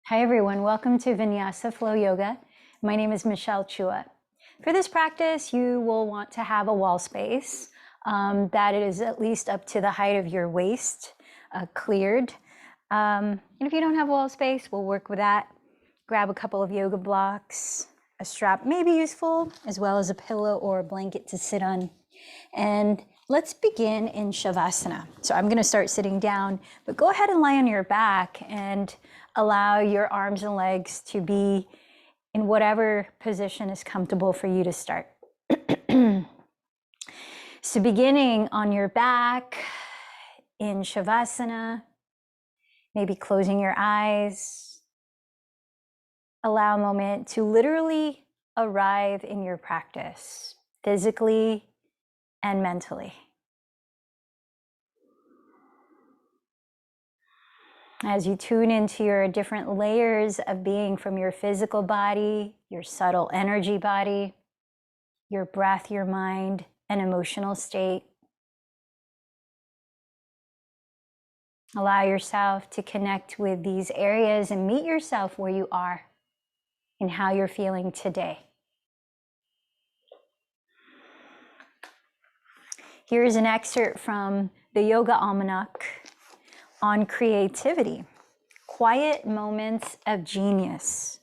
Hi everyone, welcome to Vinyasa Flow Yoga. My name is Michelle Chua. For this practice, you will want to have a wall space that is at least up to the height of your waist, cleared. And if you don't have wall space, we'll work with that. Grab a couple of yoga blocks, a strap may be useful, as well as a pillow or a blanket to sit on. And let's begin in Shavasana. So I'm going to start sitting down, but go ahead and lie on your back and allow your arms and legs to be in whatever position is comfortable for you to start. So beginning on your back in Shavasana, maybe closing your eyes. Allow a moment to literally arrive in your practice, physically and mentally. As you tune into your different layers of being from your physical body, your subtle energy body, your breath, your mind, and emotional state. Allow yourself to connect with these areas and meet yourself where you are and how you're feeling today. Here's an excerpt from the Yoga Almanac on creativity. Quiet moments of genius.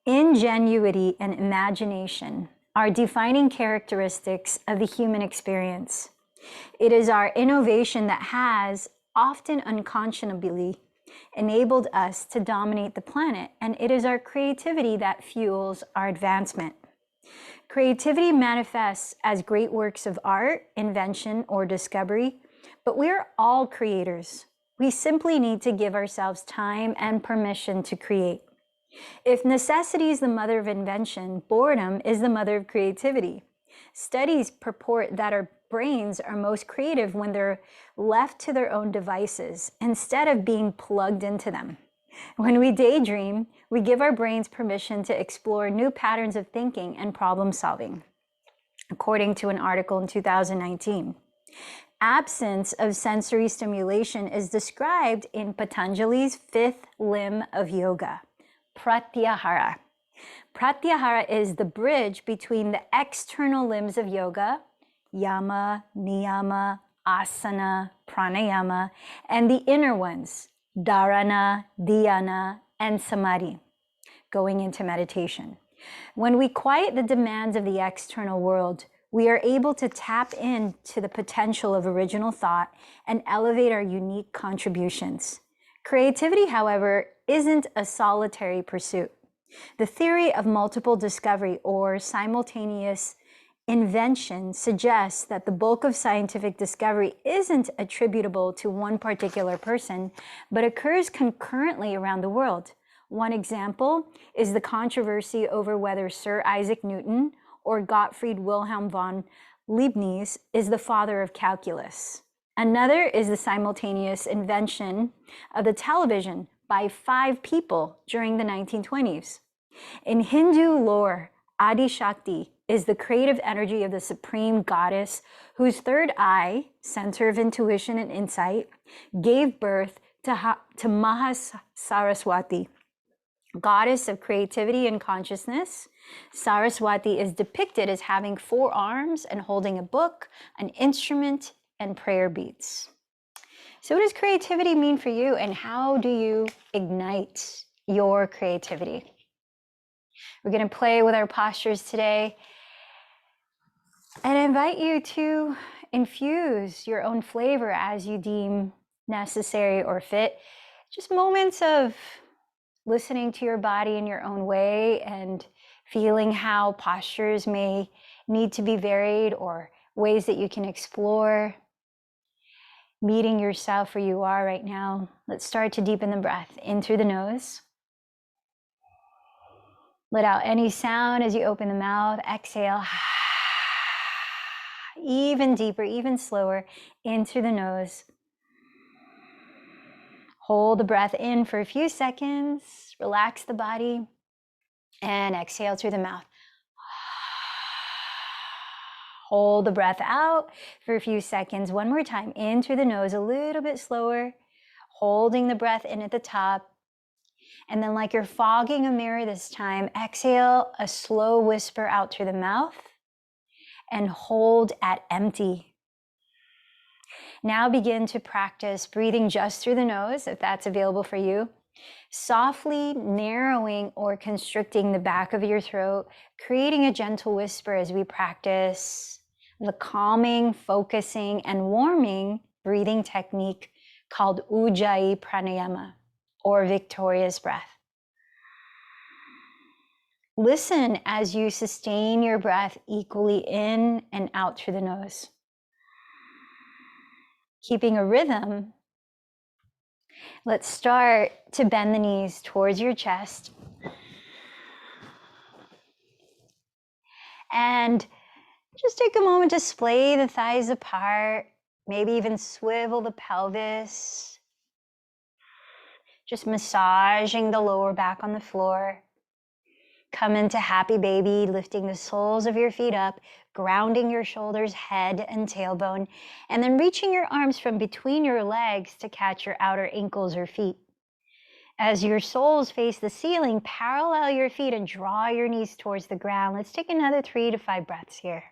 Ingenuity and imagination are defining characteristics of the human experience. It is our innovation that has, often unconscionably, enabled us to dominate the planet, and it is our creativity that fuels our advancement. Creativity manifests as great works of art, invention, or discovery, but we are all creators. We simply need to give ourselves time and permission to create. If necessity is the mother of invention, boredom is the mother of creativity. Studies purport that our brains are most creative when they're left to their own devices instead of being plugged into them. When we daydream, we give our brains permission to explore new patterns of thinking and problem solving, according to an article in 2019. Absence of sensory stimulation is described in Patanjali's fifth limb of yoga, Pratyahara. Pratyahara is the bridge between the external limbs of yoga, yama, niyama, asana, pranayama, and the inner ones, dharana, dhyana, and samadhi, going into meditation. When we quiet the demands of the external world, we are able to tap into the potential of original thought and elevate our unique contributions. Creativity, however, isn't a solitary pursuit. The theory of multiple discovery or simultaneous invention suggests that the bulk of scientific discovery isn't attributable to one particular person, but occurs concurrently around the world. One example is the controversy over whether Sir Isaac Newton or Gottfried Wilhelm von Leibniz is the father of calculus. Another is the simultaneous invention of the television by 5 people during the 1920s. In Hindu lore, Adi Shakti is the creative energy of the supreme goddess whose third eye, center of intuition and insight, gave birth to Mahasaraswati, goddess of creativity and consciousness. Saraswati is depicted as having 4 arms and holding a book, an instrument, and prayer beads. So what does creativity mean for you, and how do you ignite your creativity? We're going to play with our postures today, and I invite you to infuse your own flavor as you deem necessary or fit. Just moments of listening to your body in your own way and feeling how postures may need to be varied or ways that you can explore. Meeting yourself where you are right now. Let's start to deepen the breath in through the nose. Let out any sound as you open the mouth. Exhale. Even deeper, even slower, in through the nose. Hold the breath in for a few seconds. Relax the body. And exhale through the mouth. Hold the breath out for a few seconds. One more time. In through the nose, a little bit slower. Holding the breath in at the top. And then like you're fogging a mirror this time, exhale a slow whisper out through the mouth and hold at empty. Now begin to practice breathing just through the nose, if that's available for you. Softly narrowing or constricting the back of your throat, creating a gentle whisper as we practice the calming, focusing, and warming breathing technique called Ujjayi Pranayama, or victorious breath. Listen as you sustain your breath equally in and out through the nose. Keeping a rhythm, let's start to bend the knees towards your chest. And just take a moment to splay the thighs apart, maybe even swivel the pelvis. Just massaging the lower back on the floor. Come into happy baby, lifting the soles of your feet up, grounding your shoulders, head, and tailbone, and then reaching your arms from between your legs to catch your outer ankles or feet. As your soles face the ceiling, parallel your feet and draw your knees towards the ground. Let's take another 3 to 5 breaths here.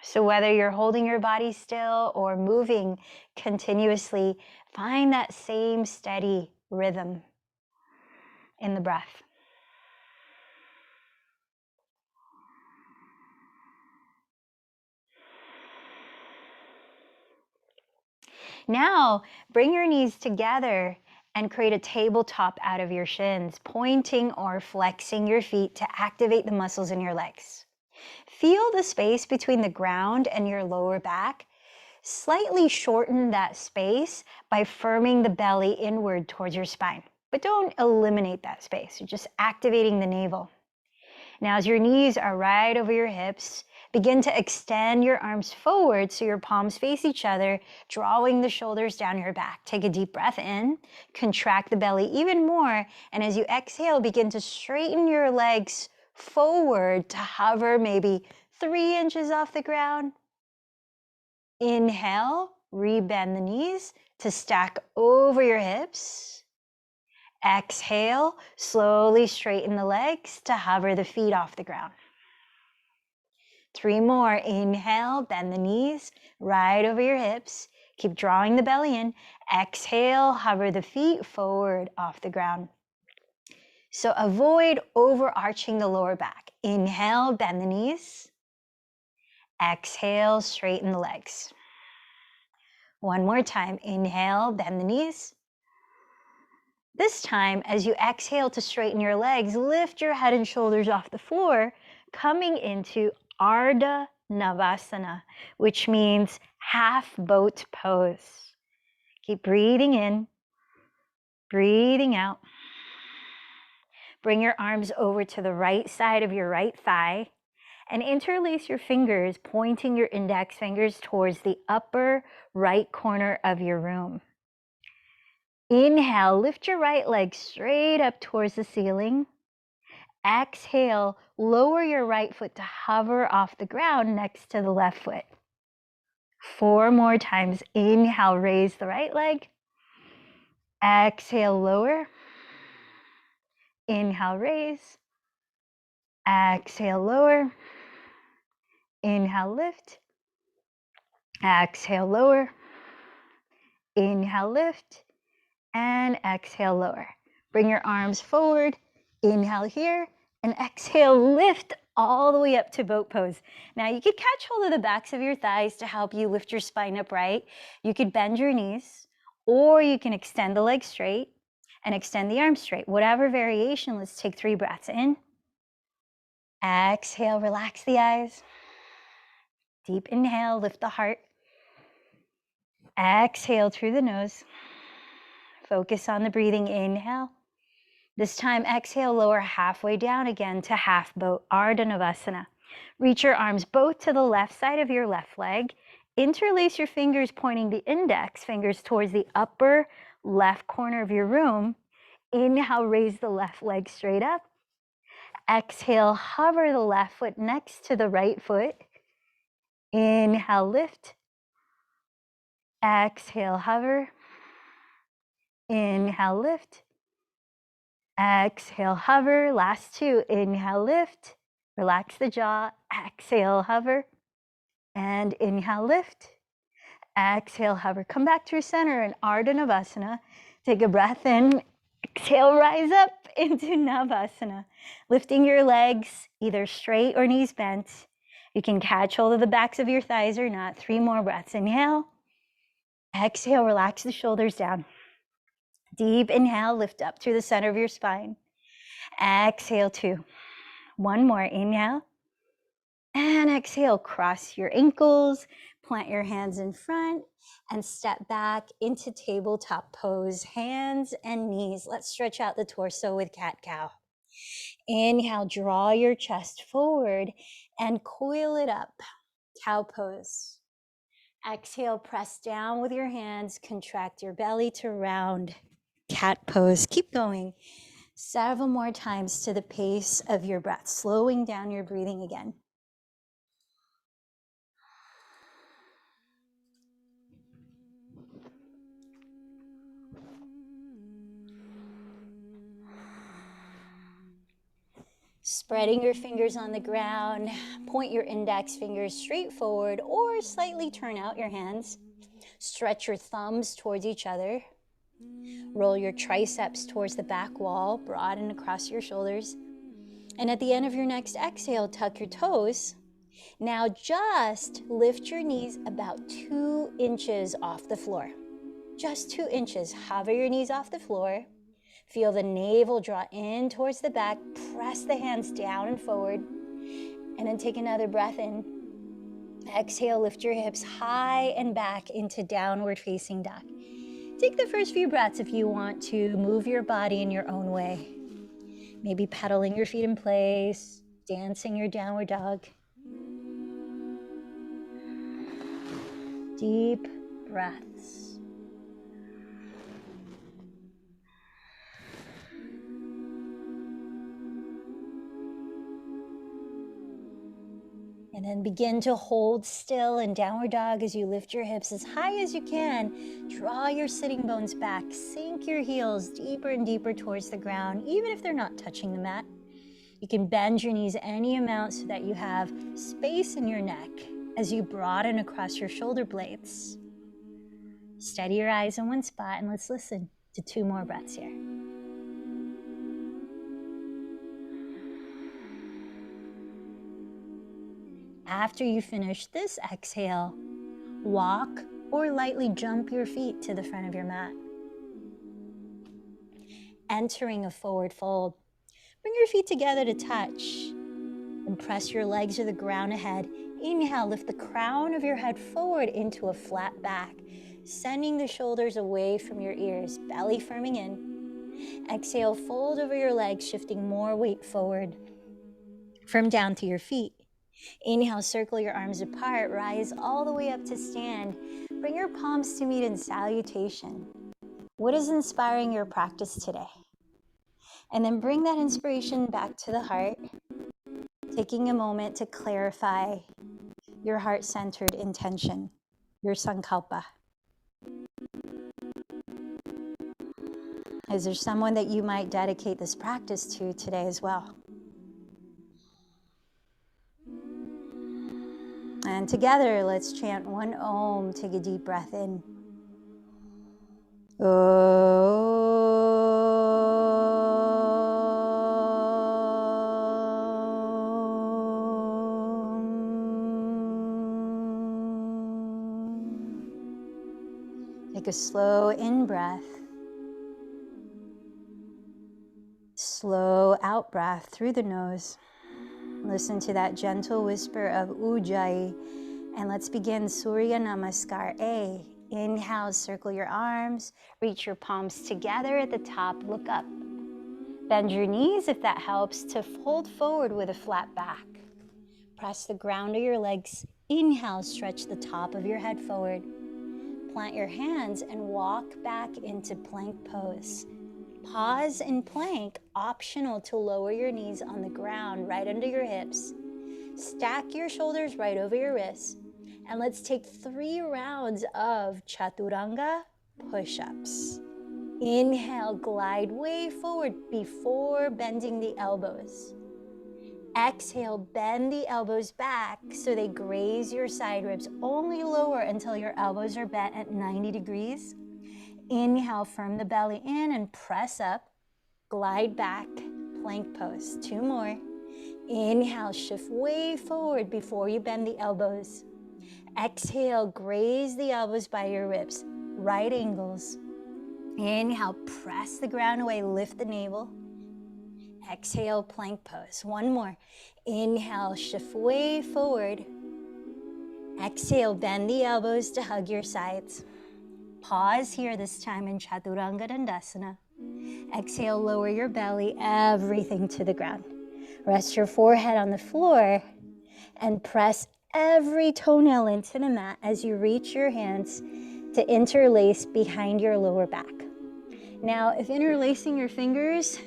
So whether you're holding your body still or moving continuously, find that same steady rhythm in the breath. Now, bring your knees together and create a tabletop out of your shins, pointing or flexing your feet to activate the muscles in your legs. Feel the space between the ground and your lower back. Slightly shorten that space by firming the belly inward towards your spine. But don't eliminate that space. You're just activating the navel. Now, as your knees are right over your hips, begin to extend your arms forward so your palms face each other, drawing the shoulders down your back. Take a deep breath in, contract the belly even more, and as you exhale, begin to straighten your legs forward to hover maybe 3 inches off the ground. Inhale, rebend the knees to stack over your hips. Exhale, slowly straighten the legs to hover the feet off the ground. 3 more. Inhale, bend the knees right over your hips. Keep drawing the belly in. Exhale, hover the feet forward off the ground. So avoid overarching the lower back. Inhale, bend the knees. Exhale, straighten the legs. One more time. Inhale, bend the knees. This time, as you exhale to straighten your legs, lift your head and shoulders off the floor, coming into Ardha Navasana, which means half boat pose. Keep breathing in, breathing out. Bring your arms over to the right side of your right thigh and interlace your fingers, pointing your index fingers towards the upper right corner of your room. Inhale, lift your right leg straight up towards the ceiling. Exhale, lower your right foot to hover off the ground next to the left foot. 4 more times. Inhale, raise the right leg. Exhale, lower. Inhale, raise. Exhale, lower. Inhale, lift. Exhale, lower. Inhale, lift. And exhale, lower. Bring your arms forward. Inhale here. And exhale, lift all the way up to boat pose. Now you could catch hold of the backs of your thighs to help you lift your spine upright. You could bend your knees, or you can extend the legs straight and extend the arms straight. Whatever variation, let's take 3 breaths in. Exhale, relax the eyes. Deep inhale, lift the heart. Exhale through the nose. Focus on the breathing. Inhale. This time, exhale, lower halfway down again to half boat, Ardha Navasana. Reach your arms both to the left side of your left leg. Interlace your fingers, pointing the index fingers towards the upper left corner of your room. Inhale, raise the left leg straight up. Exhale, hover the left foot next to the right foot. Inhale, lift. Exhale, hover. Inhale, lift. Exhale, hover. Last two. Inhale, lift. Relax the jaw. Exhale, hover. And inhale, lift. Exhale, hover. Come back to your center in Ardha Navasana. Take a breath in. Exhale, rise up into Navasana. Lifting your legs either straight or knees bent. You can catch hold of the backs of your thighs or not. 3 more breaths. Inhale. Exhale, relax the shoulders down. Deep inhale, lift up through the center of your spine. Exhale, 2. 1 more. Inhale. And exhale, cross your ankles, plant your hands in front, and step back into tabletop pose, hands and knees. Let's stretch out the torso with cat-cow. Inhale, draw your chest forward and coil it up, cow pose. Exhale, press down with your hands, contract your belly to round, cat pose. Keep going several more times to the pace of your breath, slowing down your breathing again. Spreading your fingers on the ground, point your index fingers straight forward or slightly turn out your hands. Stretch your thumbs towards each other. Roll your triceps towards the back wall, broaden across your shoulders. And at the end of your next exhale, tuck your toes. Now just lift your knees about 2 inches off the floor. Just 2 inches. Hover your knees off the floor. Feel the navel draw in towards the back. Press the hands down and forward. And then take another breath in. Exhale, lift your hips high and back into downward facing dog. Take the first few breaths if you want to move your body in your own way. Maybe pedaling your feet in place, dancing your downward dog. Deep breaths. And then begin to hold still in downward dog as you lift your hips as high as you can. Draw your sitting bones back. Sink your heels deeper and deeper towards the ground, even if they're not touching the mat. You can bend your knees any amount so that you have space in your neck as you broaden across your shoulder blades. Steady your eyes in one spot and let's listen to 2 more breaths here. After you finish this exhale, walk or lightly jump your feet to the front of your mat. Entering a forward fold. Bring your feet together to touch and press your legs to the ground ahead. Inhale, lift the crown of your head forward into a flat back, sending the shoulders away from your ears, belly firming in. Exhale, fold over your legs, shifting more weight forward from down to your feet. Inhale, circle your arms apart, rise all the way up to stand. Bring your palms to meet in salutation. What is inspiring your practice today? And then bring that inspiration back to the heart, taking a moment to clarify your heart-centered intention, your sankalpa. Is there someone that you might dedicate this practice to today as well? And together, let's chant 1 Om. Take a deep breath in. Take a slow in-breath. Slow out breath through the nose. Listen to that gentle whisper of Ujjayi. And let's begin Surya Namaskar A. Inhale, circle your arms. Reach your palms together at the top. Look up. Bend your knees if that helps to fold forward with a flat back. Press the ground of your legs. Inhale, stretch the top of your head forward. Plant your hands and walk back into plank pose. Pause in plank, optional to lower your knees on the ground right under your hips. Stack your shoulders right over your wrists. And let's take 3 rounds of chaturanga push-ups. Inhale, glide way forward before bending the elbows. Exhale, bend the elbows back so they graze your side ribs. Only lower until your elbows are bent at 90 degrees. Inhale, firm the belly in and press up. Glide back, plank pose. 2 more. Inhale, shift way forward before you bend the elbows. Exhale, graze the elbows by your ribs. Right angles. Inhale, press the ground away, lift the navel. Exhale, plank pose. 1 more. Inhale, shift way forward. Exhale, bend the elbows to hug your sides. Pause here this time in Chaturanga Dandasana. Exhale, lower your belly, everything to the ground. Rest your forehead on the floor and press every toenail into the mat as you reach your hands to interlace behind your lower back. Now, if interlacing your fingers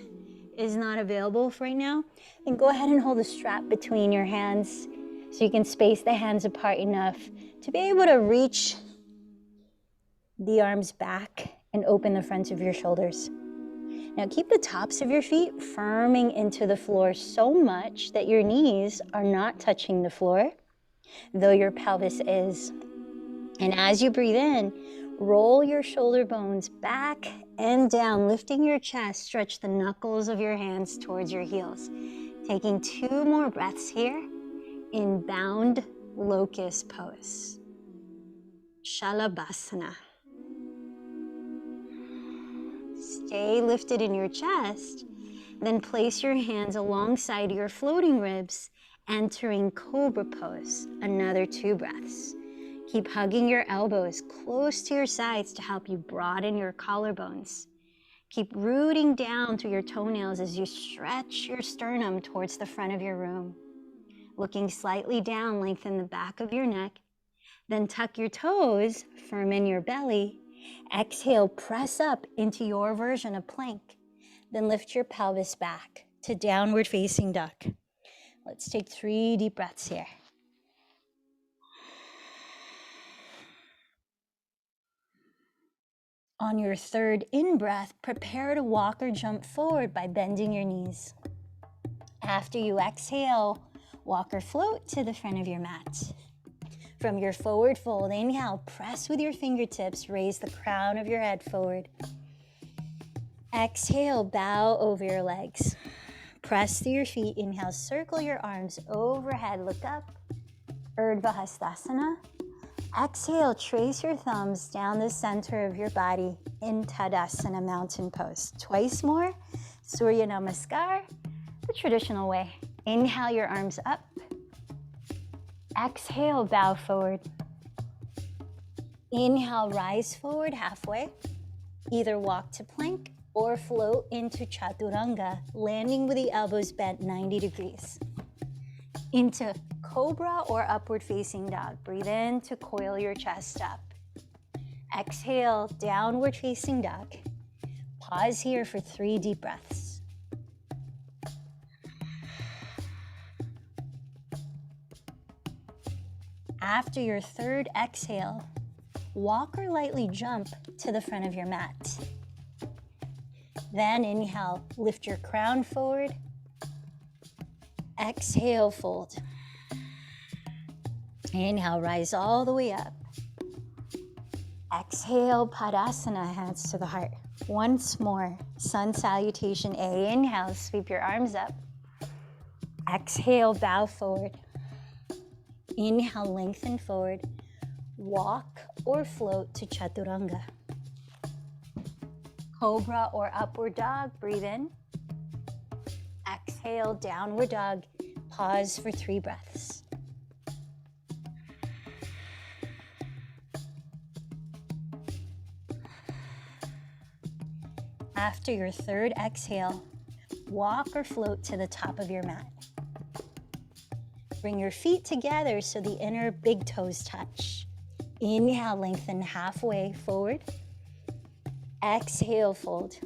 is not available for right now, then go ahead and hold a strap between your hands so you can space the hands apart enough to be able to reach the arms back and open the front of your shoulders. Now keep the tops of your feet firming into the floor so much that your knees are not touching the floor, though your pelvis is. And as you breathe in, roll your shoulder bones back and down, lifting your chest. Stretch the knuckles of your hands towards your heels. Taking 2 more breaths here in bound locust pose. Shalabhasana. Stay lifted in your chest. Then place your hands alongside your floating ribs, entering cobra pose. Another 2 breaths. Keep hugging your elbows close to your sides to help you broaden your collarbones. Keep rooting down through your toenails as you stretch your sternum towards the front of your room. Looking slightly down, lengthen the back of your neck. Then tuck your toes, firm in your belly. Exhale, press up into your version of plank. Then lift your pelvis back to downward facing dog. Let's take 3 deep breaths here. On your 3rd in-breath, prepare to walk or jump forward by bending your knees. After you exhale, walk or float to the front of your mat. From your forward fold, inhale, press with your fingertips, raise the crown of your head forward. Exhale, bow over your legs. Press through your feet, inhale, circle your arms overhead, look up, Urdhva Hastasana. Exhale, trace your thumbs down the center of your body in Tadasana, mountain pose. Twice more, Surya Namaskar, the traditional way. Inhale your arms up. Exhale, bow forward. Inhale, rise forward halfway. Either walk to plank or float into Chaturanga, landing with the elbows bent 90 degrees. Into cobra or upward facing dog. Breathe in to coil your chest up. Exhale, downward facing dog. Pause here for 3 deep breaths. After your 3rd exhale, walk or lightly jump to the front of your mat. Then inhale, lift your crown forward. Exhale, fold. Inhale, rise all the way up. Exhale, Padasana, hands to the heart. Once more, sun salutation A. Inhale, sweep your arms up. Exhale, bow forward. Inhale, lengthen forward. Walk or float to Chaturanga. Cobra or upward dog, breathe in. Exhale, downward dog. Pause for 3 breaths. After your 3rd exhale, walk or float to the top of your mat. Bring your feet together so the inner big toes touch. Inhale, lengthen halfway forward. Exhale, fold.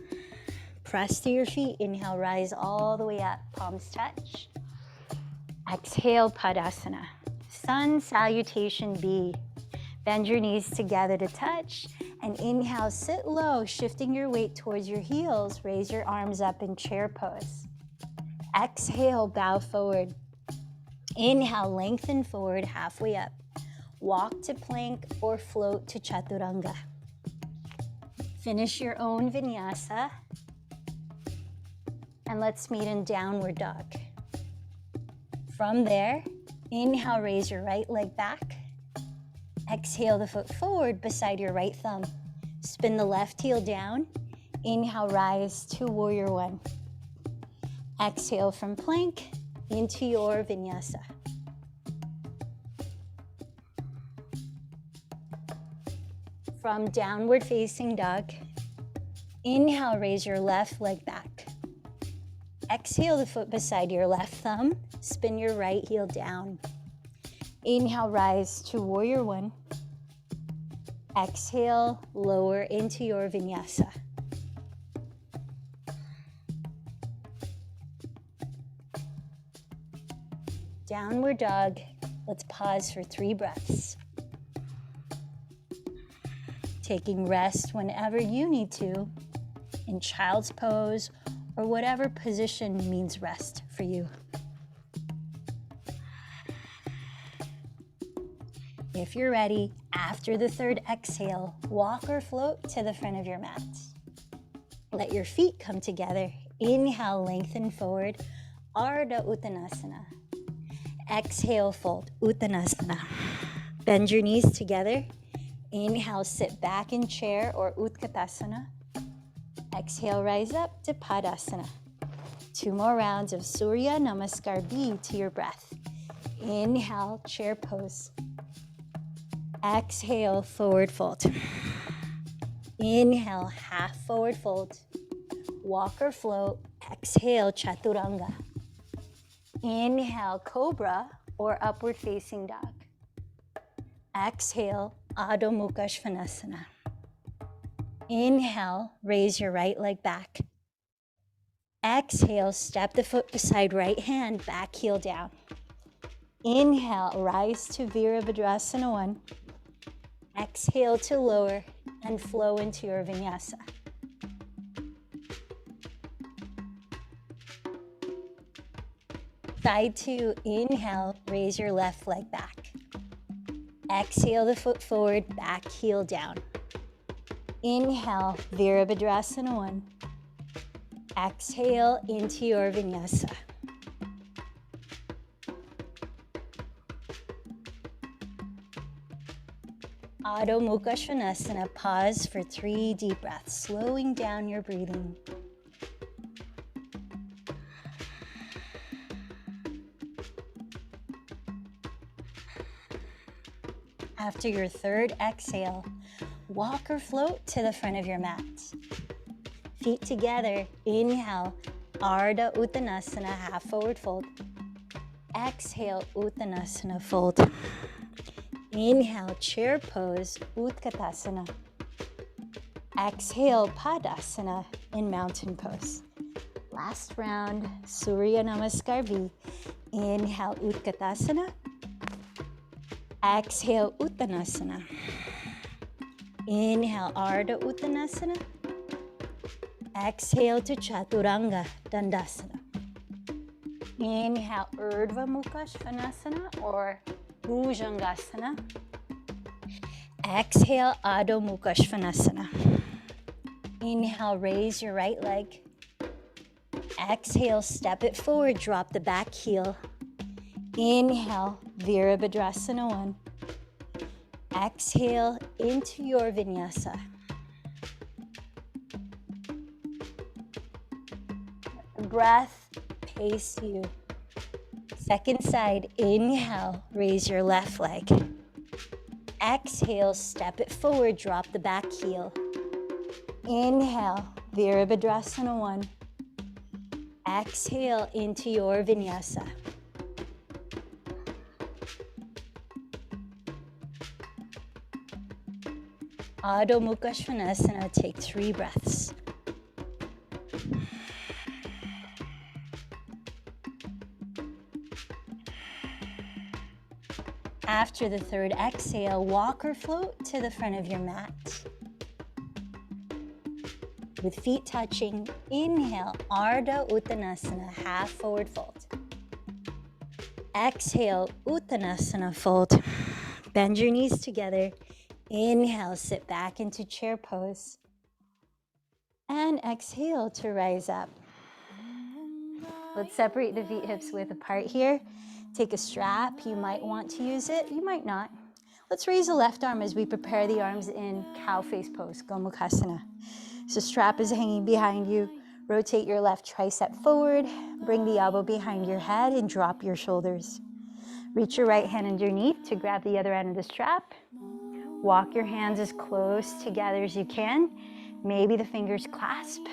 Press to your feet. Inhale, rise all the way up. Palms touch. Exhale, Padasana. Sun salutation B. Bend your knees together to touch. And inhale, sit low, shifting your weight towards your heels. Raise your arms up in chair pose. Exhale, bow forward. Inhale, lengthen forward, halfway up. Walk to plank or float to chaturanga. Finish your own vinyasa. And let's meet in downward dog. From there, inhale, raise your right leg back. Exhale the foot forward beside your right thumb. Spin the left heel down. Inhale, rise to warrior one. Exhale from plank into your vinyasa. From downward facing dog, inhale, raise your left leg back. Exhale the foot beside your left thumb. Spin your right heel down. Inhale, rise to warrior one. Exhale, lower into your vinyasa. Downward dog. Let's pause for 3 breaths. Taking rest whenever you need to, in child's pose or whatever position means rest for you. If you're ready, after the 3rd exhale, walk or float to the front of your mat. Let your feet come together. Inhale, lengthen forward, Ardha Uttanasana. Exhale, fold, Uttanasana. Bend your knees together. Inhale, sit back in chair or Utkatasana. Exhale, rise up to Padasana. 2 more rounds of Surya Namaskar B to your breath. Inhale, chair pose. Exhale, forward fold. Inhale, half forward fold. Walk or float. Exhale, chaturanga. Inhale, cobra or upward facing dog. Exhale, Adho Mukha Svanasana. Inhale, raise your right leg back. Exhale, step the foot beside right hand, back heel down. Inhale, rise to Virabhadrasana 1. Exhale to lower and flow into your vinyasa. Side 2, inhale, raise your left leg back. Exhale the foot forward, back heel down. Inhale, Virabhadrasana 1. Exhale into your vinyasa. Adho Mukha Svanasana, pause for 3 deep breaths, slowing down your breathing. After your 3rd exhale, walk or float to the front of your mat. Feet together, inhale, Ardha Uttanasana, half forward fold. Exhale, Uttanasana, fold. Inhale, chair pose, Utkatasana. Exhale, Padasana in mountain pose. Last round, Surya Namaskar B. Inhale, Utkatasana. Exhale, Uttanasana. Inhale, Ardha Uttanasana. Exhale to Chaturanga Dandasana. Inhale, Urdhva Mukha Svanasana or Bhujangasana. Exhale, Adho Mukha Svanasana. Inhale, raise your right leg. Exhale, step it forward, drop the back heel. Inhale, Virabhadrasana 1. Exhale into your vinyasa. The breath pace you. Second side, inhale, raise your left leg. Exhale, step it forward, drop the back heel. Inhale, Virabhadrasana 1. Exhale into your vinyasa. Adho Mukha Svanasana, take 3 breaths. After the third exhale, walk or float to the front of your mat. With feet touching, inhale, Ardha Uttanasana, half forward fold. Exhale, Uttanasana, fold. Bend your knees together. Inhale, sit back into chair pose. And exhale to rise up. Let's separate the feet hips width apart here. Take a strap. You might want to use it, you might not. Let's raise the left arm as we prepare the arms in cow face pose, Gomukhasana. So strap is hanging behind you. Rotate your left tricep forward. Bring the elbow behind your head and drop your shoulders. Reach your right hand underneath to grab the other end of the strap. Walk your hands as close together as you can. Maybe the fingers clasp.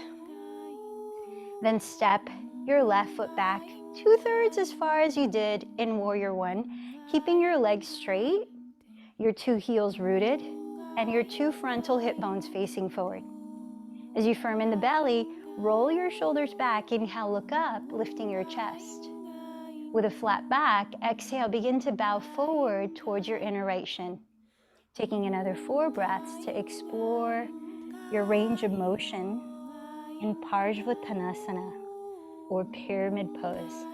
Then step your left foot back 2/3 as far as you did in Warrior One, keeping your legs straight, your 2 heels rooted, and your 2 frontal hip bones facing forward. As you firm in the belly, roll your shoulders back. Inhale, look up, lifting your chest. With a flat back, exhale, begin to bow forward towards your inner right shin. Taking another 4 breaths to explore your range of motion in Parsvottanasana, or pyramid pose.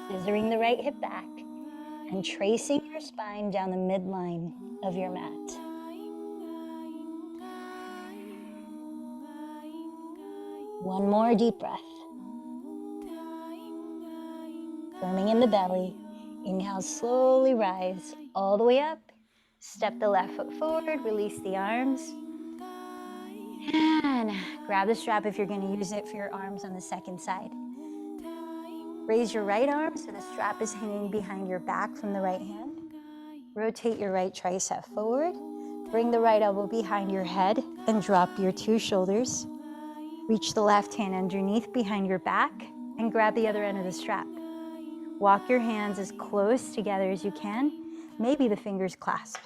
Scissoring the right hip back and tracing your spine down the midline of your mat. One more deep breath. Firming in the belly. Inhale, slowly rise all the way up. Step the left foot forward, release the arms. And grab the strap if you're going to use it for your arms on the second side. Raise your right arm so the strap is hanging behind your back from the right hand. Rotate your right tricep forward. Bring the right elbow behind your head and drop your 2 shoulders. Reach the left hand underneath behind your back and grab the other end of the strap. Walk your hands as close together as you can. Maybe the fingers clasp.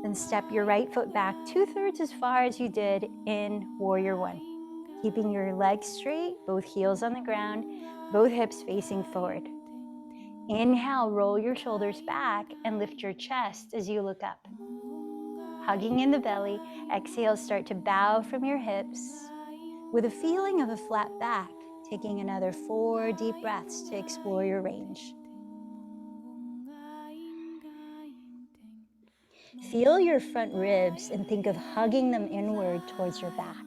Then step your right foot back 2/3 as far as you did in Warrior One. Keeping your legs straight, both heels on the ground, both hips facing forward. Inhale, roll your shoulders back and lift your chest as you look up. Hugging in the belly, exhale, start to bow from your hips with a feeling of a flat back, taking another 4 deep breaths to explore your range. Feel your front ribs and think of hugging them inward towards your back,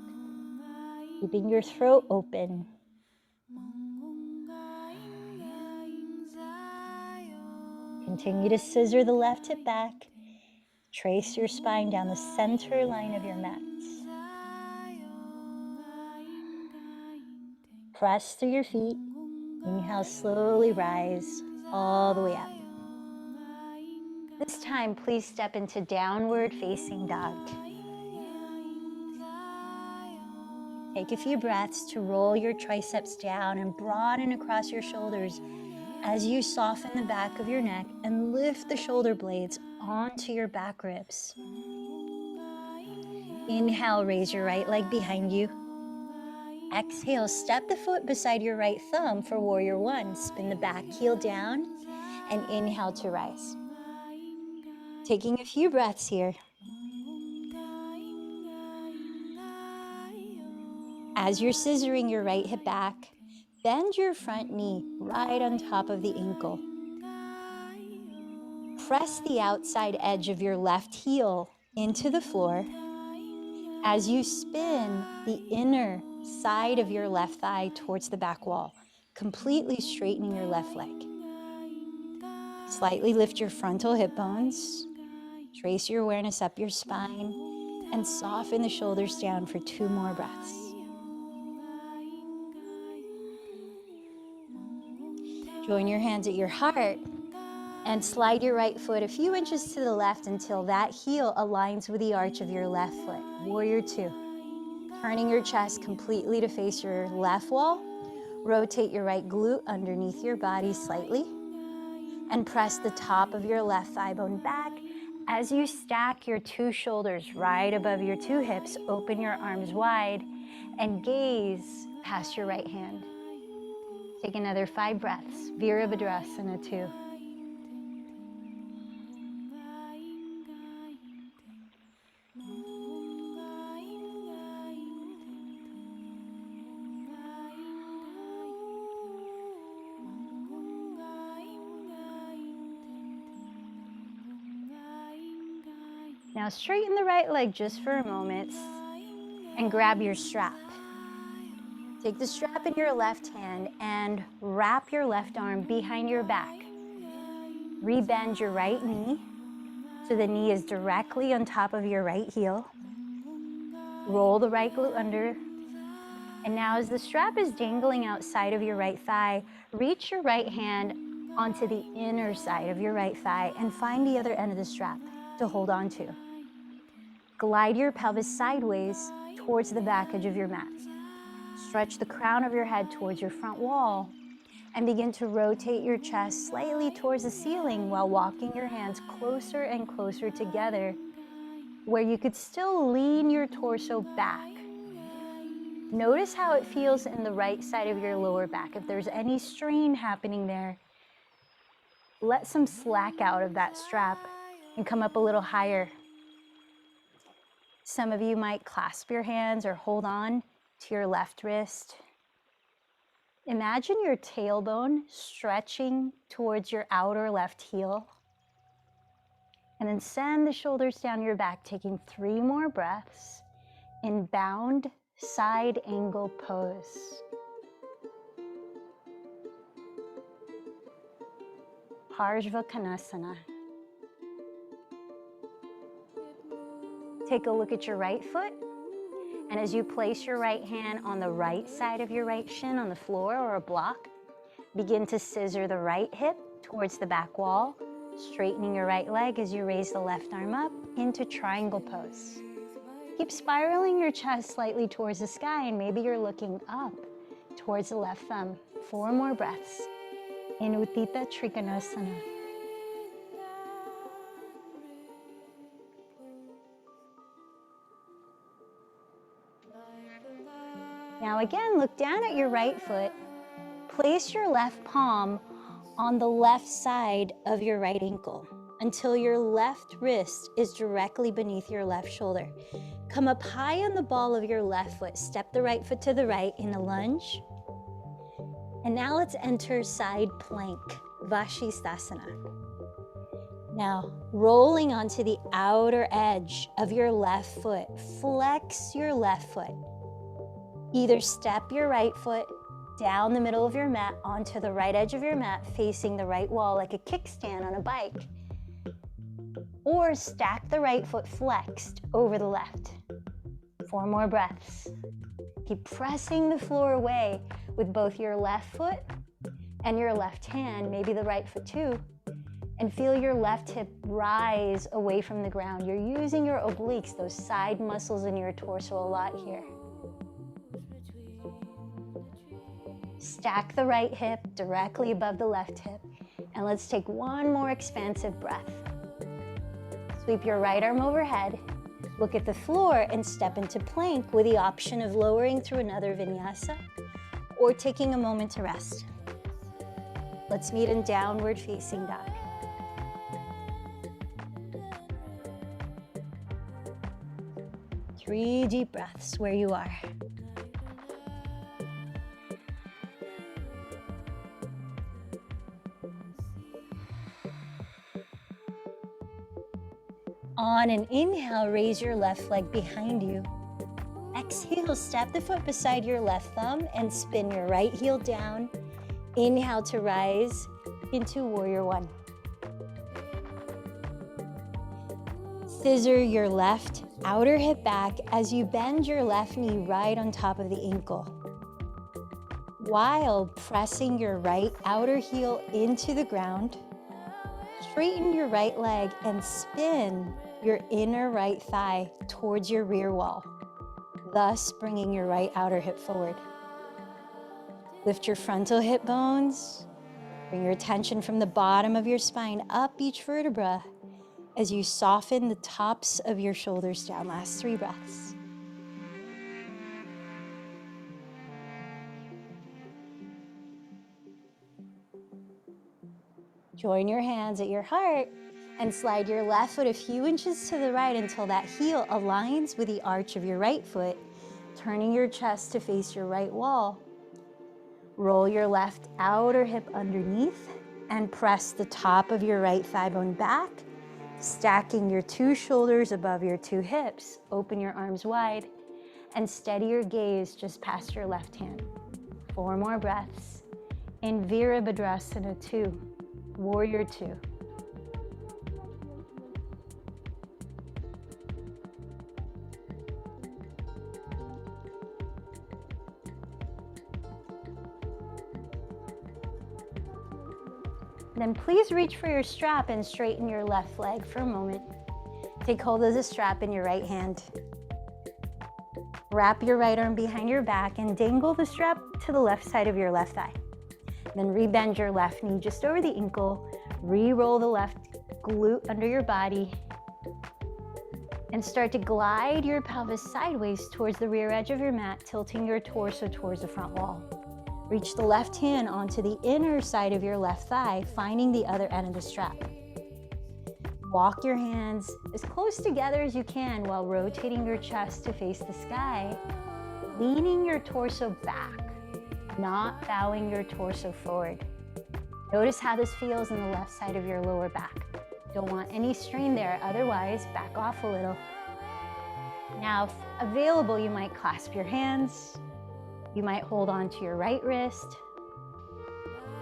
keeping your throat open. Continue to scissor the left hip back. Trace your spine down the center line of your mat. Press through your feet. Inhale, slowly rise all the way up. This time, please step into downward facing dog. Take a few breaths to roll your triceps down and broaden across your shoulders as you soften the back of your neck and lift the shoulder blades onto your back ribs. Inhale, raise your right leg behind you. Exhale, step the foot beside your right thumb for Warrior One. Spin the back heel down and inhale to rise. Taking a few breaths here. As you're scissoring your right hip back, bend your front knee right on top of the ankle. Press the outside edge of your left heel into the floor. As you spin the inner side of your left thigh towards the back wall, completely straightening your left leg. Slightly lift your frontal hip bones. Trace your awareness up your spine and soften the shoulders down for 2 more breaths. Join your hands at your heart and slide your right foot a few inches to the left until that heel aligns with the arch of your left foot. Warrior Two. Turning your chest completely to face your left wall. Rotate your right glute underneath your body slightly and press the top of your left thigh bone back. As you stack your 2 shoulders right above your 2 hips, open your arms wide and gaze past your right hand. Take another 5 breaths. Virabhadrasana 2. Now straighten the right leg just for a moment and grab your strap. Take the strap in your left hand and wrap your left arm behind your back. Rebend your right knee so the knee is directly on top of your right heel. Roll the right glute under. And now as the strap is dangling outside of your right thigh, reach your right hand onto the inner side of your right thigh and find the other end of the strap to hold on to. Glide your pelvis sideways towards the back edge of your mat. Stretch the crown of your head towards your front wall and begin to rotate your chest slightly towards the ceiling while walking your hands closer and closer together, where you could still lean your torso back. Notice how it feels in the right side of your lower back. If there's any strain happening there, let some slack out of that strap and come up a little higher. Some of you might clasp your hands or hold on to your left wrist. Imagine your tailbone stretching towards your outer left heel. And then send the shoulders down your back, taking 3 more breaths in bound side angle pose. Parshva Konasana. Take a look at your right foot. And as you place your right hand on the right side of your right shin on the floor or a block, begin to scissor the right hip towards the back wall, straightening your right leg as you raise the left arm up into triangle pose. Keep spiraling your chest slightly towards the sky, and maybe you're looking up towards the left thumb. 4 more breaths in Utthita Trikonasana. Now again, look down at your right foot. Place your left palm on the left side of your right ankle until your left wrist is directly beneath your left shoulder. Come up high on the ball of your left foot. Step the right foot to the right in a lunge. And now let's enter side plank, Vashisthasana. Now, rolling onto the outer edge of your left foot, flex your left foot. Either step your right foot down the middle of your mat onto the right edge of your mat, facing the right wall like a kickstand on a bike, or stack the right foot flexed over the left. 4 more breaths. Keep pressing the floor away with both your left foot and your left hand, maybe the right foot too, and feel your left hip rise away from the ground. You're using your obliques, those side muscles in your torso a lot here. Stack the right hip directly above the left hip, and let's take 1 more expansive breath. Sweep your right arm overhead, look at the floor, and step into plank with the option of lowering through another vinyasa or taking a moment to rest. Let's meet in downward facing dog. Three deep breaths where you are. On an inhale, raise your left leg behind you. Exhale, step the foot beside your left thumb and spin your right heel down. Inhale to rise into Warrior One. Scissor your left outer hip back as you bend your left knee right on top of the ankle, while pressing your right outer heel into the ground. Straighten your right leg and spin your inner right thigh towards your rear wall, thus bringing your right outer hip forward. Lift your frontal hip bones. Bring your attention from the bottom of your spine up each vertebra as you soften the tops of your shoulders down. Last 3 breaths. Join your hands at your heart and slide your left foot a few inches to the right until that heel aligns with the arch of your right foot, turning your chest to face your right wall. Roll your left outer hip underneath and press the top of your right thigh bone back Stacking your two shoulders above your two hips, open your arms wide, and steady your gaze just past your left hand. 4 more breaths. In Virabhadrasana 2, Warrior 2. Then please reach for your strap and straighten your left leg for a moment. Take hold of the strap in your right hand. Wrap your right arm behind your back and dangle the strap to the left side of your left thigh. Then rebend your left knee just over the ankle. Re-roll the left glute under your body. And start to glide your pelvis sideways towards the rear edge of your mat, tilting your torso towards the front wall. Reach the left hand onto the inner side of your left thigh, finding the other end of the strap. Walk your hands as close together as you can while rotating your chest to face the sky, leaning your torso back, not bowing your torso forward. Notice how this feels in the left side of your lower back. Don't want any strain there, otherwise back off a little. Now, if available, you might clasp your hands. You might hold on to your right wrist.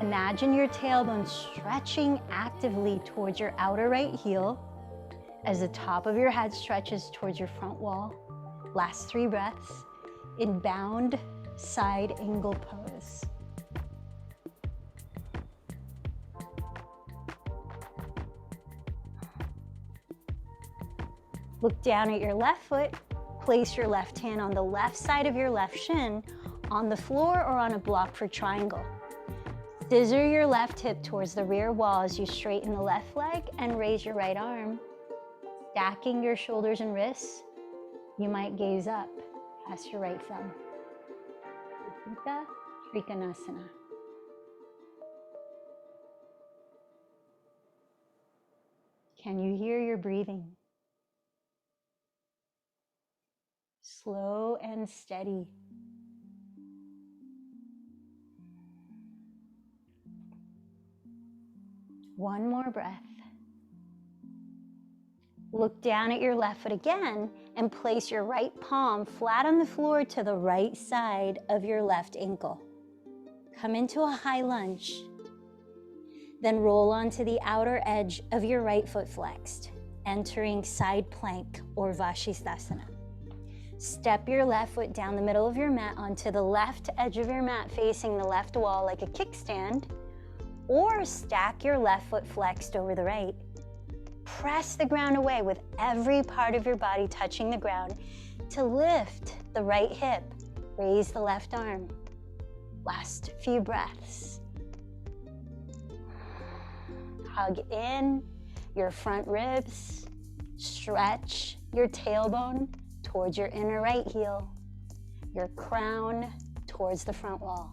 Imagine your tailbone stretching actively towards your outer right heel as the top of your head stretches towards your front wall. Last 3 breaths in bound side angle pose. Look down at your left foot. Place your left hand on the left side of your left shin, on the floor or on a block for triangle. Scissor your left hip towards the rear wall as you straighten the left leg and raise your right arm. Stacking your shoulders and wrists, you might gaze up past your right thumb. Utthita Trikonasana. Can you hear your breathing? Slow and steady. One more breath. Look down at your left foot again and place your right palm flat on the floor to the right side of your left ankle. Come into a high lunge. Then roll onto the outer edge of your right foot flexed, entering side plank or Vashisthasana. Step your left foot down the middle of your mat onto the left edge of your mat facing the left wall like a kickstand, or stack your left foot flexed over the right. Press the ground away with every part of your body touching the ground to lift the right hip. Raise the left arm. Last few breaths. Hug in your front ribs. Stretch your tailbone towards your inner right heel. Your crown towards the front wall.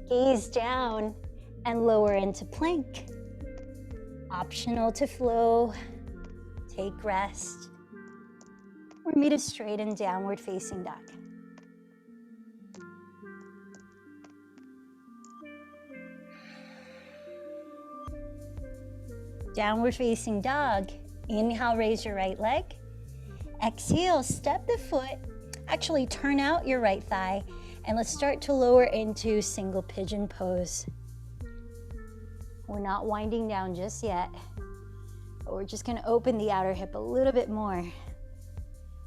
Gaze down and lower into plank. Optional to flow, take rest, or meet a straightened downward facing dog. Downward facing dog. Inhale, raise your right leg. Exhale, step the foot. Actually, turn out your right thigh. And let's start to lower into single pigeon pose. We're not winding down just yet, but we're just gonna open the outer hip a little bit more.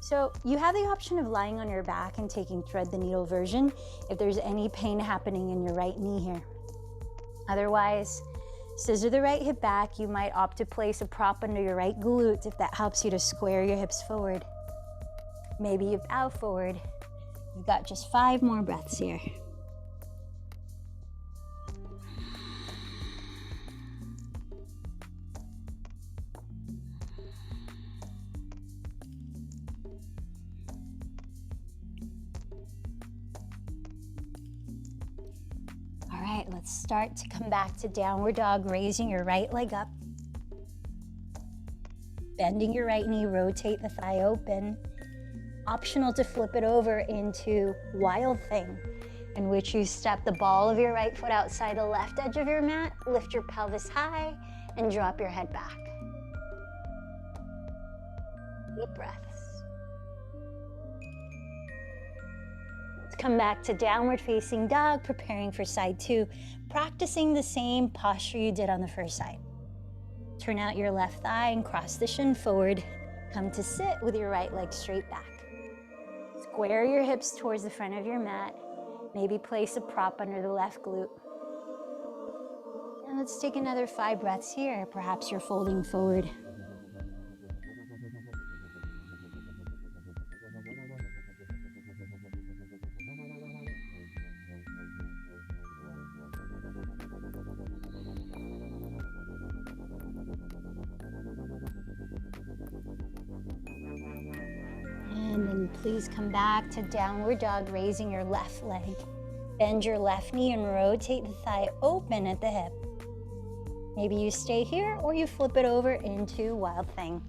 So you have the option of lying on your back and taking thread the needle version if there's any pain happening in your right knee here. Otherwise, scissor the right hip back. You might opt to place a prop under your right glute if that helps you to square your hips forward. Maybe you bow forward. You've got just 5 more breaths here. All right, let's start to come back to downward dog, raising your right leg up. Bending your right knee, rotate the thigh open. Optional to flip it over into wild thing. in which you step the ball of your right foot outside the left edge of your mat, lift your pelvis high, and drop your head back. Deep breaths. Let's come back to downward facing dog, preparing for side two, practicing the same posture you did on the first side. Turn out your left thigh and cross the shin forward. Come to sit with your right leg straight back. Square your hips towards the front of your mat. Maybe place a prop under the left glute. And let's take another 5 breaths here. Perhaps you're folding forward. And then please come back to downward dog, raising your left leg. Bend your left knee and rotate the thigh open at the hip. Maybe you stay here or you flip it over into Wild Thing.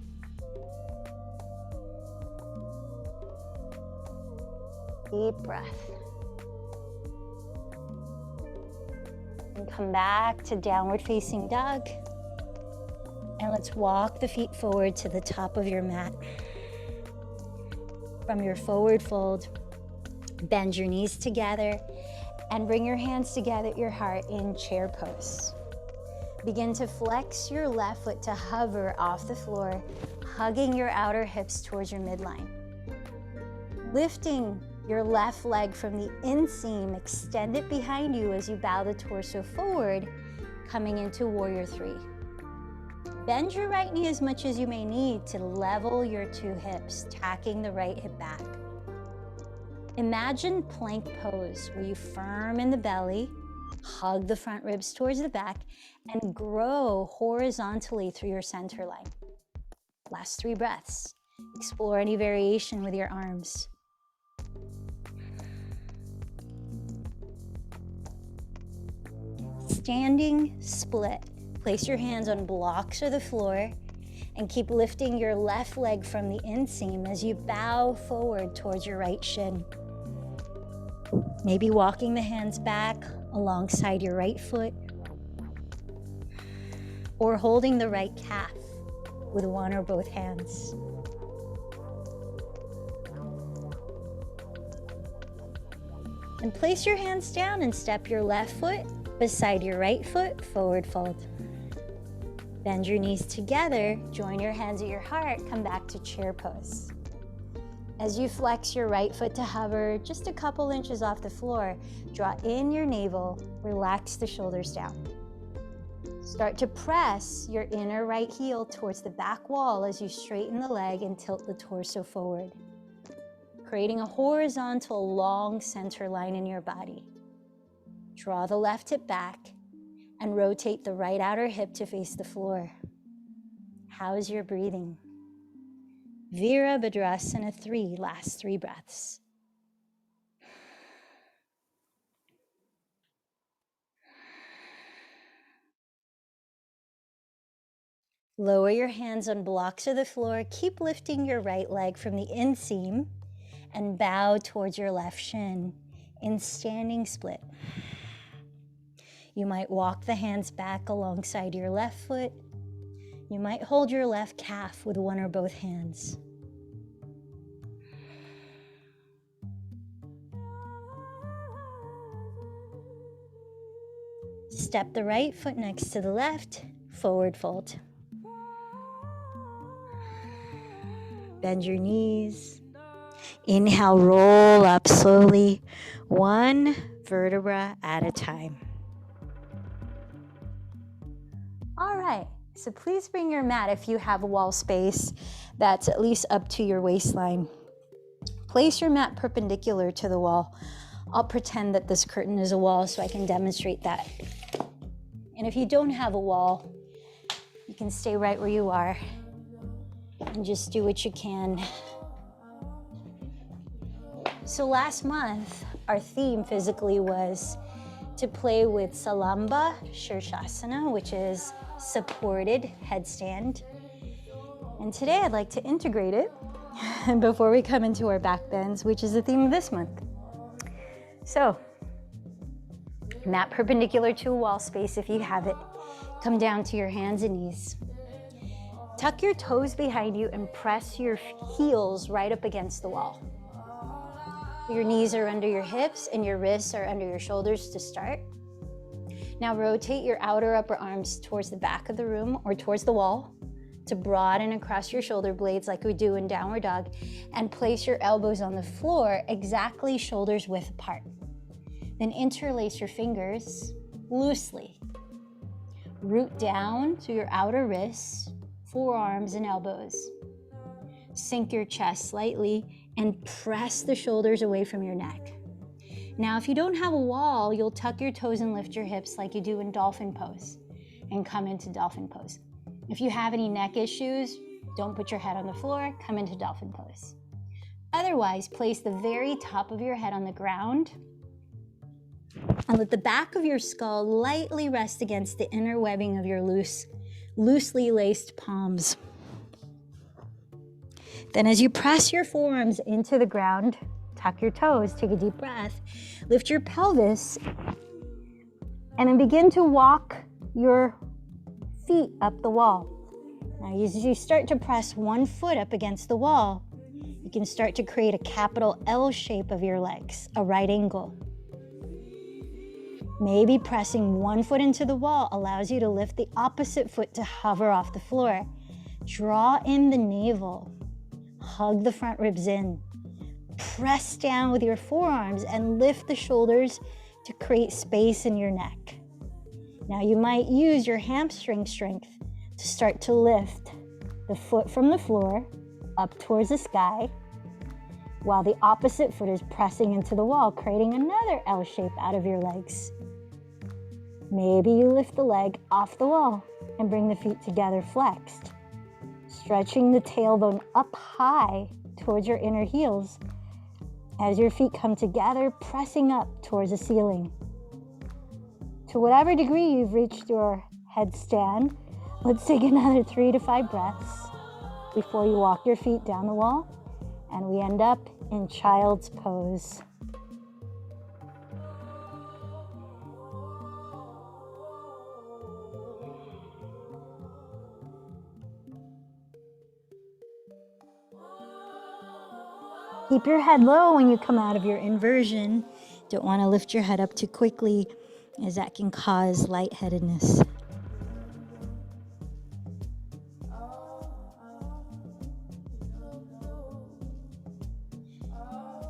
Deep breath. And come back to downward facing dog. And let's walk the feet forward to the top of your mat. From your forward fold, bend your knees together and bring your hands together at your heart in chair pose. Begin to flex your left foot to hover off the floor, hugging your outer hips towards your midline. Lifting your left leg from the inseam, extend it behind you as you bow the torso forward, coming into Warrior Three. Bend your right knee as much as you may need to level your 2 hips, tacking the right hip back. Imagine plank pose where you firm in the belly, hug the front ribs towards the back, and grow horizontally through your center line. Last 3 breaths. Explore any variation with your arms. Standing split. Place your hands on blocks or the floor and keep lifting your left leg from the inseam as you bow forward towards your right shin. Maybe walking the hands back alongside your right foot or holding the right calf with one or both hands. And place your hands down and step your left foot beside your right foot, forward fold. Bend your knees together, join your hands at your heart, come back to chair pose. As you flex your right foot to hover just a couple inches off the floor, draw in your navel, relax the shoulders down. Start to press your inner right heel towards the back wall as you straighten the leg and tilt the torso forward, creating a horizontal long center line in your body. Draw the left hip back and rotate the right outer hip to face the floor. How's your breathing? Virabhadrasana 3, last 3 breaths. Lower your hands on blocks of the floor. Keep lifting your right leg from the inseam and bow towards your left shin in standing split. You might walk the hands back alongside your left foot. You might hold your left calf with one or both hands. Step the right foot next to the left, forward fold. Bend your knees. Inhale, roll up slowly, 1 vertebra at a time. All right, so please bring your mat if you have a wall space that's at least up to your waistline. Place your mat perpendicular to the wall. I'll pretend that this curtain is a wall so I can demonstrate that. And if you don't have a wall, you can stay right where you are and just do what you can. So last month, our theme physically was to play with Salamba Shirshasana, which is supported headstand. And today I'd like to integrate it before we come into our back bends, which is the theme of this month. So Mat perpendicular to a wall space if you have it. Come down to your hands and knees. Tuck your toes behind you and press your heels right up against the wall. Your knees are under your hips and your wrists are under your shoulders to start. Now rotate your outer upper arms towards the back of the room or towards the wall to broaden across your shoulder blades like we do in downward dog, and place your elbows on the floor exactly shoulders width apart. Then interlace your fingers loosely. Root down to your outer wrists, forearms and elbows. Sink your chest slightly and press the shoulders away from your neck. Now, if you don't have a wall, you'll tuck your toes and lift your hips like you do in dolphin pose and come into dolphin pose. If you have any neck issues, don't put your head on the floor, come into dolphin pose. Otherwise, place the very top of your head on the ground and let the back of your skull lightly rest against the inner webbing of your loosely laced palms. Then as you press your forearms into the ground, tuck your toes, take a deep breath, lift your pelvis, and then begin to walk your feet up the wall. Now, as you start to press one foot up against the wall, you can start to create a capital L shape of your legs, a right angle. Maybe pressing one foot into the wall allows you to lift the opposite foot to hover off the floor. Draw in the navel, hug the front ribs in, press down with your forearms and lift the shoulders to create space in your neck. Now you might use your hamstring strength to start to lift the foot from the floor up towards the sky, while the opposite foot is pressing into the wall, creating another L shape out of your legs. Maybe you lift the leg off the wall and bring the feet together flexed, stretching the tailbone up high towards your inner heels as your feet come together, pressing up towards the ceiling. To whatever degree you've reached your headstand, let's take another 3 to 5 breaths before you walk your feet down the wall, and we end up in child's pose. Keep your head low when you come out of your inversion. Don't want to lift your head up too quickly, as that can cause lightheadedness.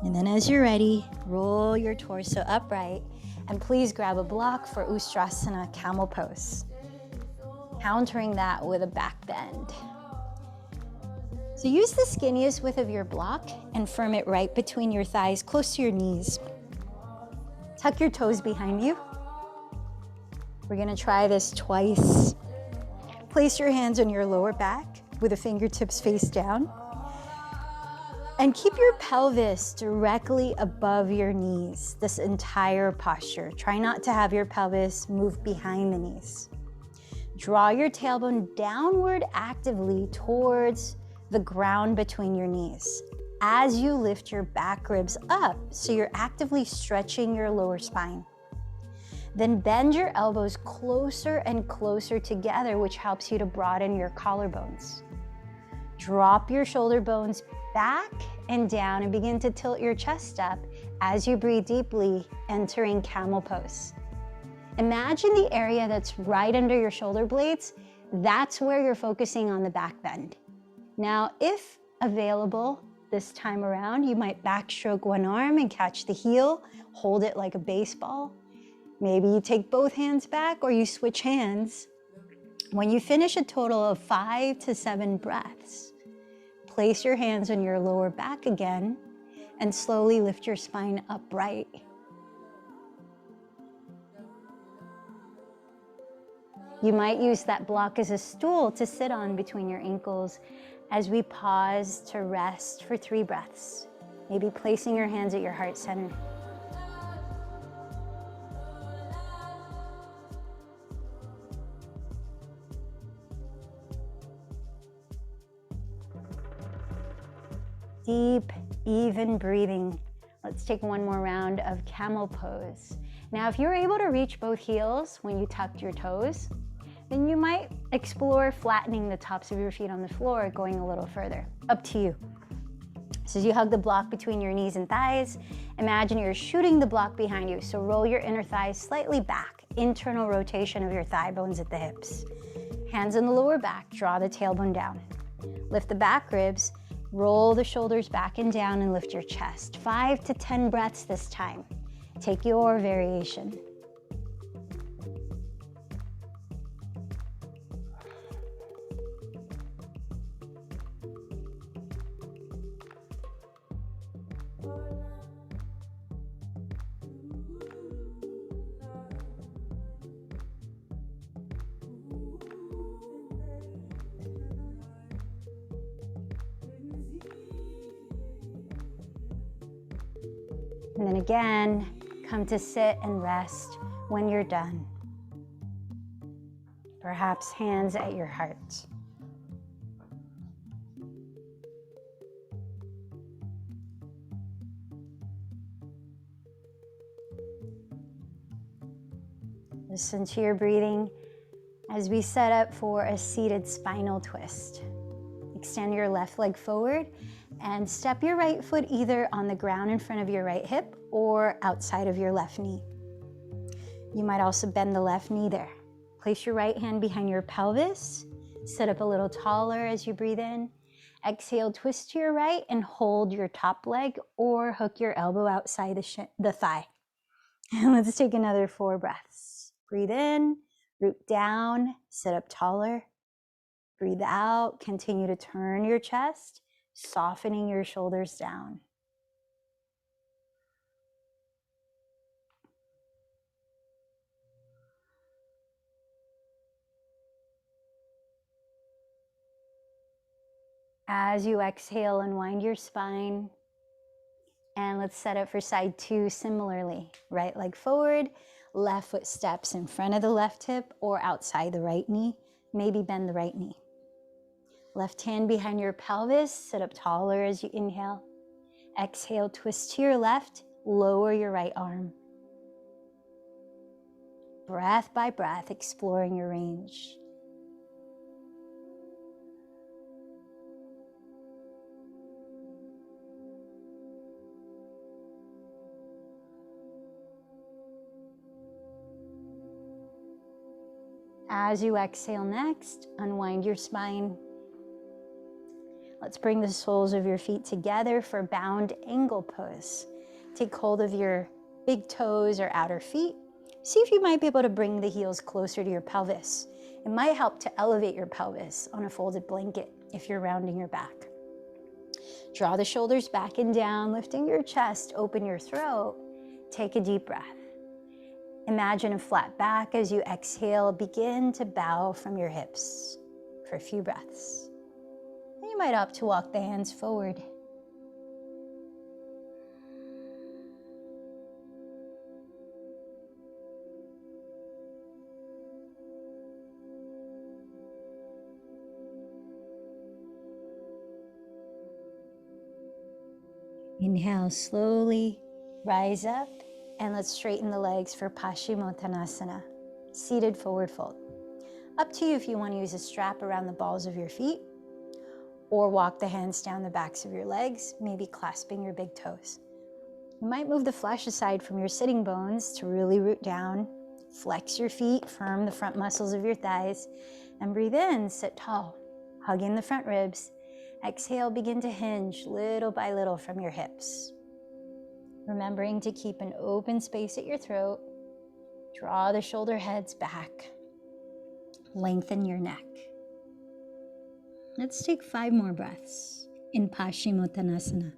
And then as you're ready, roll your torso upright, and please grab a block for Ustrasana camel pose, countering that with a back bend. So use the skinniest width of your block and firm it right between your thighs, close to your knees. Tuck your toes behind you. We're gonna try this twice. Place your hands on your lower back with the fingertips face down. And keep your pelvis directly above your knees this entire posture. Try not to have your pelvis move behind the knees. Draw your tailbone downward actively towards the ground between your knees as you lift your back ribs up, so you're actively stretching your lower spine. Then bend your elbows closer and closer together, which helps you to broaden your collarbones. Drop your shoulder bones back and down and begin to tilt your chest up as you breathe deeply, entering camel pose. Imagine the area that's right under your shoulder blades. That's where you're focusing on the back bend. Now, if available this time around, you might backstroke one arm and catch the heel, hold it like a baseball. Maybe you take both hands back or you switch hands. When you finish a total of 5 to 7 breaths, place your hands on your lower back again and slowly lift your spine upright. You might use that block as a stool to sit on between your ankles as we pause to rest for 3 breaths, maybe placing your hands at your heart center. Deep, even breathing. Let's take one more round of camel pose. Now, if you're able to reach both heels when you tucked your toes, then you might explore flattening the tops of your feet on the floor, going a little further. Up to you. So as you hug the block between your knees and thighs, imagine you're shooting the block behind you. So roll your inner thighs slightly back, internal rotation of your thigh bones at the hips. Hands in the lower back, draw the tailbone down. Lift the back ribs, roll the shoulders back and down and lift your chest. 5 to 10 breaths this time. Take your variation. And then again, come to sit and rest when you're done. Perhaps hands at your heart. Listen to your breathing as we set up for a seated spinal twist. Extend your left leg forward and step your right foot either on the ground in front of your right hip or outside of your left knee. You might also bend the left knee there. Place your right hand behind your pelvis. Sit up a little taller as you breathe in. Exhale, twist to your right and hold your top leg or hook your elbow outside the thigh. And let's take another 4 breaths. Breathe in, root down, sit up taller. Breathe out, continue to turn your chest, softening your shoulders down. As you exhale, unwind your spine. And let's set up for side 2 similarly. Right leg forward, left foot steps in front of the left hip or outside the right knee. Maybe bend the right knee. Left hand behind your pelvis, sit up taller as you inhale. Exhale, twist to your left, lower your right arm. Breath by breath, exploring your range. As you exhale next, unwind your spine. Let's bring the soles of your feet together for bound angle pose. Take hold of your big toes or outer feet. See if you might be able to bring the heels closer to your pelvis. It might help to elevate your pelvis on a folded blanket if you're rounding your back. Draw the shoulders back and down, lifting your chest, open your throat. Take a deep breath. Imagine a flat back as you exhale. Begin to bow from your hips for a few breaths. And you might opt to walk the hands forward. Inhale, slowly rise up, and let's straighten the legs for Paschimottanasana, seated forward fold. Up to you if you want to use a strap around the balls of your feet or walk the hands down the backs of your legs, maybe clasping your big toes. You might move the flesh aside from your sitting bones to really root down. Flex your feet, firm the front muscles of your thighs, and breathe in, sit tall, hugging the front ribs. Exhale, begin to hinge little by little from your hips. Remembering to keep an open space at your throat. Draw the shoulder heads back. Lengthen your neck. Let's take 5 more breaths in Paschimottanasana.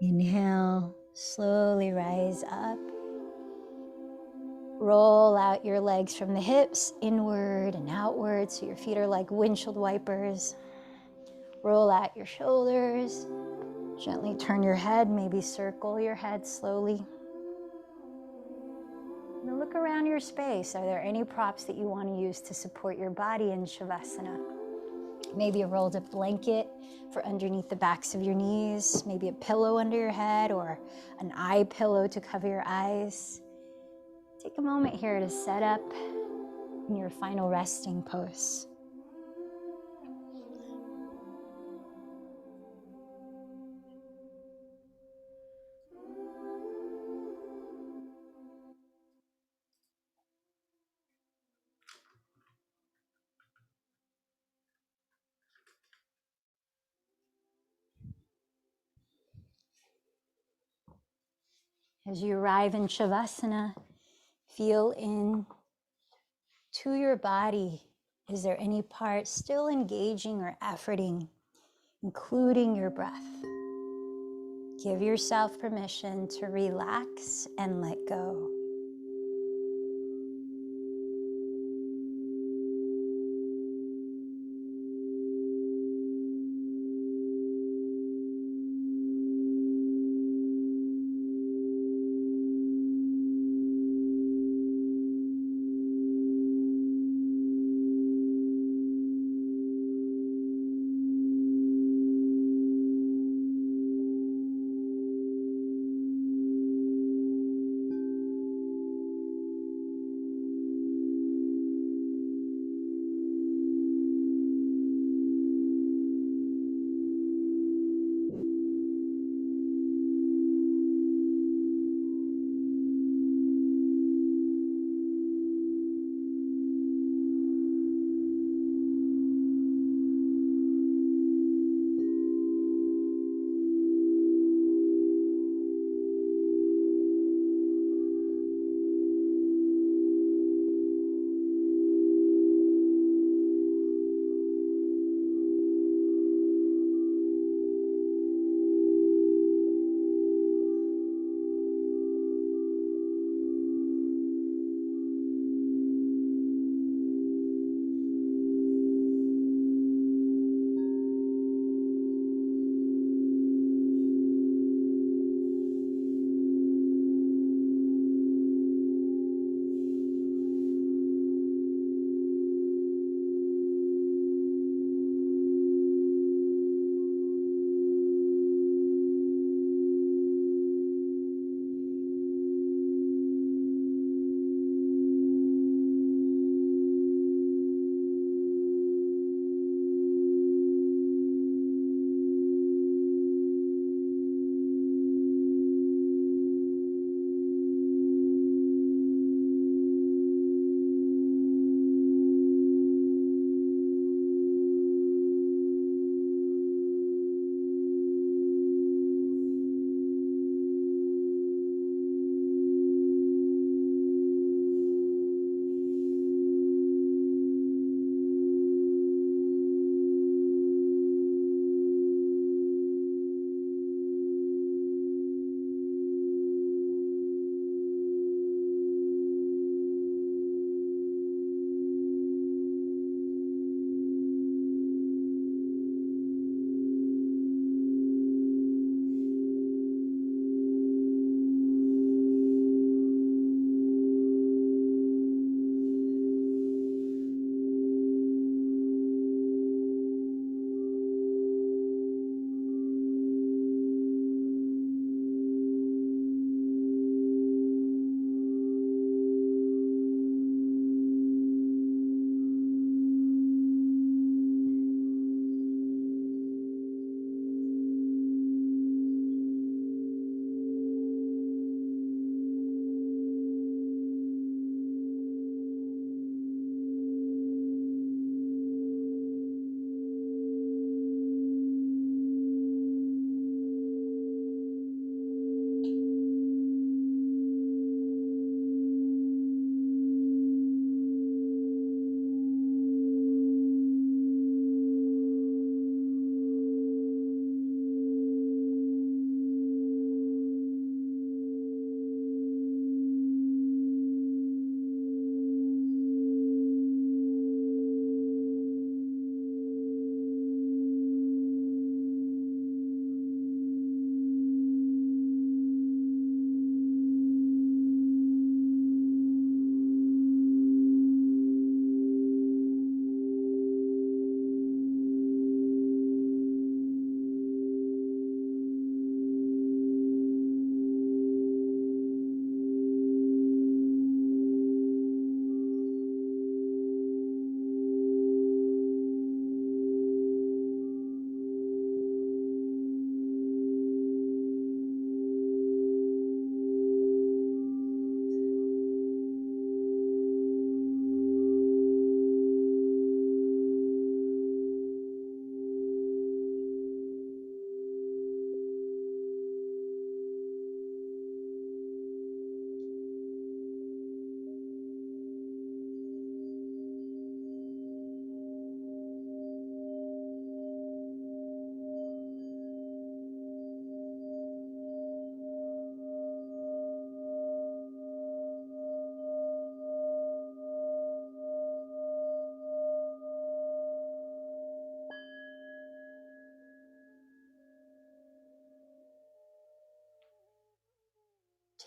Inhale, slowly rise up. Roll out your legs from the hips, inward and outward, so your feet are like windshield wipers. Roll out your shoulders. Gently turn your head, maybe circle your head slowly. Now look around your space. Are there any props that you want to use to support your body in Shavasana? Maybe a rolled up blanket for underneath the backs of your knees, maybe a pillow under your head or an eye pillow to cover your eyes. Take a moment here to set up in your final resting pose. As you arrive in Shavasana, feel in to your body. Is there any part still engaging or efforting, including your breath? Give yourself permission to relax and let go.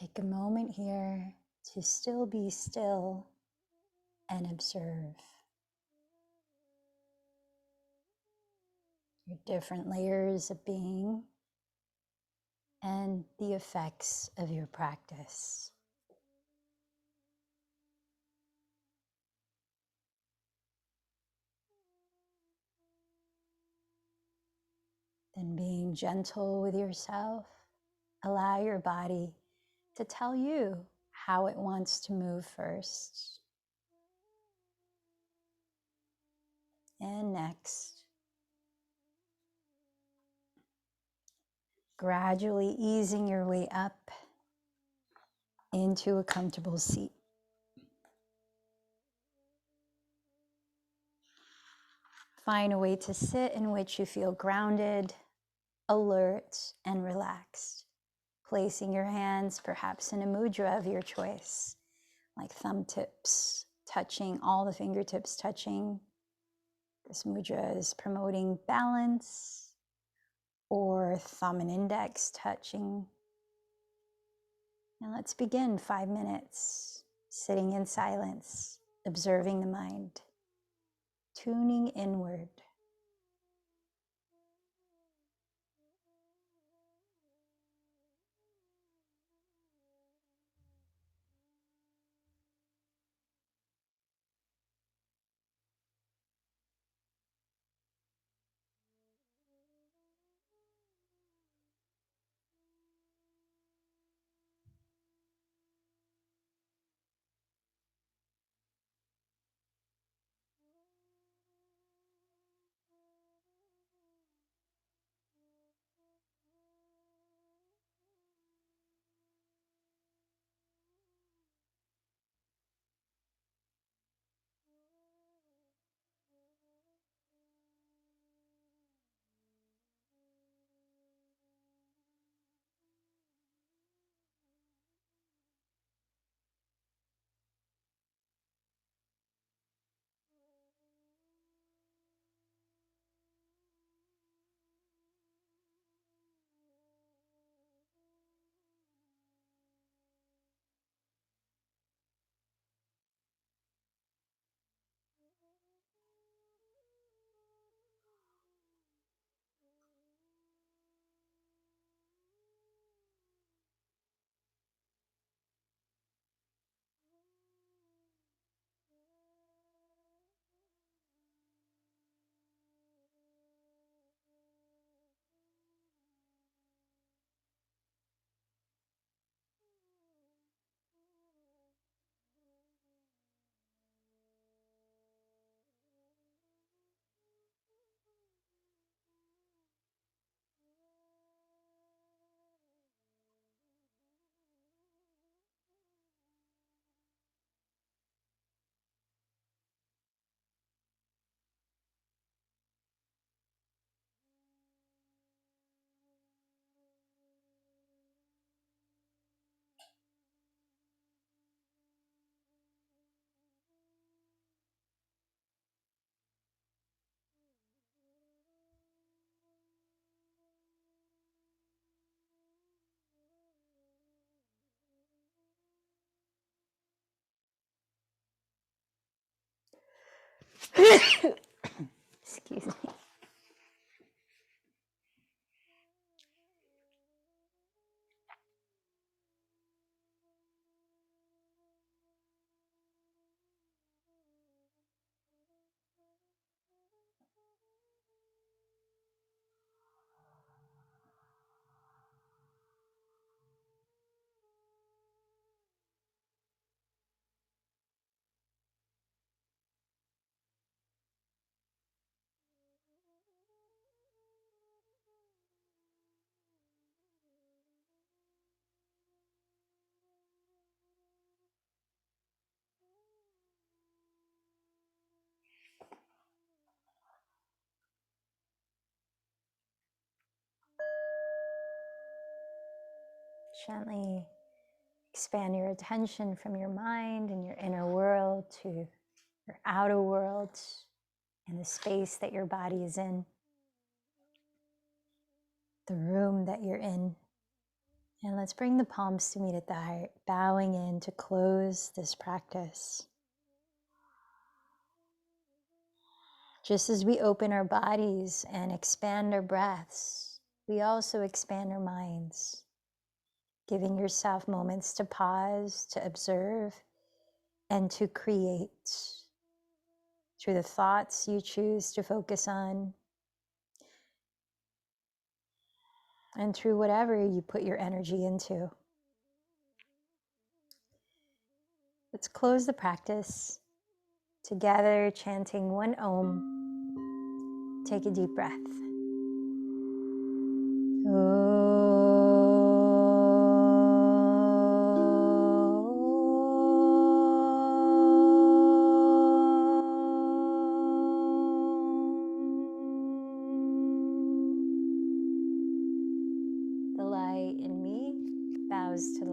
Take a moment here to still be still and observe your different layers of being and the effects of your practice. Then being gentle with yourself, allow your body to tell you how it wants to move first and next. Gradually easing your way up into a comfortable seat. Find a way to sit in which you feel grounded, alert, and relaxed. Placing your hands perhaps in a mudra of your choice, like thumb tips touching, all the fingertips touching. This mudra is promoting balance, or thumb and index touching. And let's begin 5 minutes sitting in silence, observing the mind, tuning inward. Excuse me. Gently expand your attention from your mind and your inner world to your outer world and the space that your body is in, the room that you're in, And let's bring the palms to meet at the heart, bowing in to close this practice. Just as we open our bodies and expand our breaths, we also expand our minds, giving yourself moments to pause, to observe, and to create through the thoughts you choose to focus on, and through whatever you put your energy into. Let's close the practice together, chanting one Om. Take a deep breath. The light in me bows to the